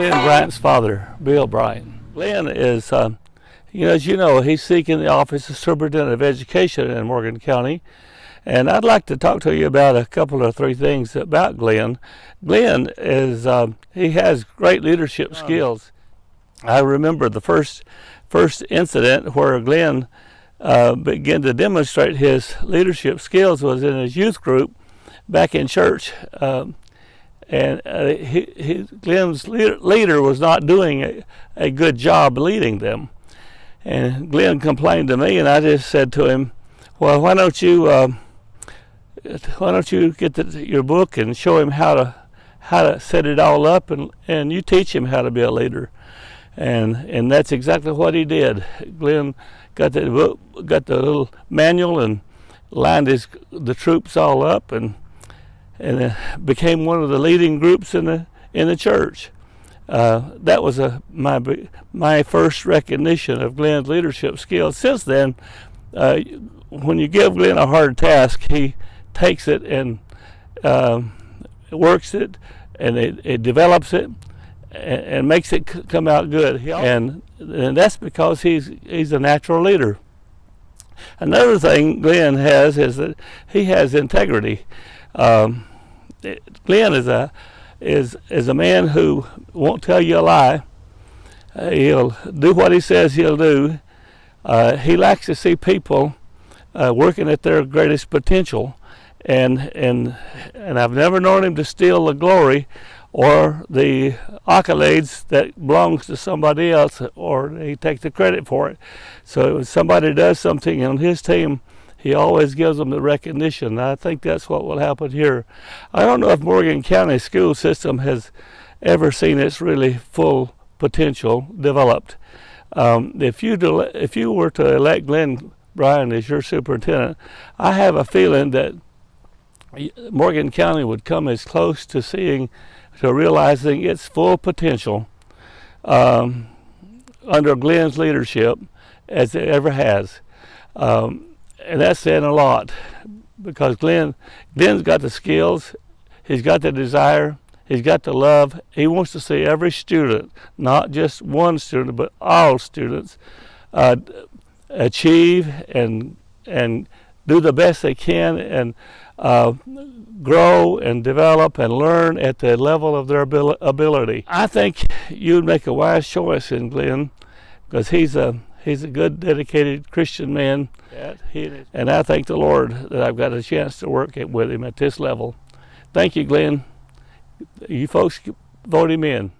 Glenn Bryant's father, Bill Bryant. Glenn is, as you know, he's seeking the office of Superintendent of Education in Morgan County. And I'd like to talk to you about a couple or three things about Glenn. Glenn is, he has great leadership skills. I remember the first incident where Glenn began to demonstrate his leadership skills was in his youth group back in church. Glenn's leader was not doing a good job leading them. And Glenn complained to me, and I just said to him, well, why don't you get your book and show him how to set it all up, and you teach him how to be a leader. And that's exactly what he did. Glenn got the book, got the little manual, and lined the troops all up, and became one of the leading groups in the church. That was my first recognition of Glenn's leadership skills. Since then, when you give Glenn a hard task, he takes it and works it, and it develops it and makes it come out good. And that's because he's a natural leader. Another thing Glenn has is that he has integrity. Glenn is a man who won't tell you a lie. He'll do what he says he'll do. He likes to see people working at their greatest potential, and I've never known him to steal the glory or the accolades that belongs to somebody else, or he takes the credit for it. So if somebody does something on his team, he always gives them the recognition. I think that's what will happen here. I don't know if Morgan County school system has ever seen its really full potential developed. If you were to elect Glenn Bryant as your superintendent, I have a feeling that Morgan County would come as close to realizing its full potential under Glenn's leadership as it ever has. And that's saying a lot, because Glenn's got the skills, he's got the desire, he's got the love. He wants to see every student, not just one student, but all students, achieve and do the best they can, and grow and develop and learn at the level of their ability. I think you'd make a wise choice in Glenn, because he's a good, dedicated Christian man, and I thank the Lord that I've got a chance to work with him at this level. Thank you, Glenn. You folks vote him in.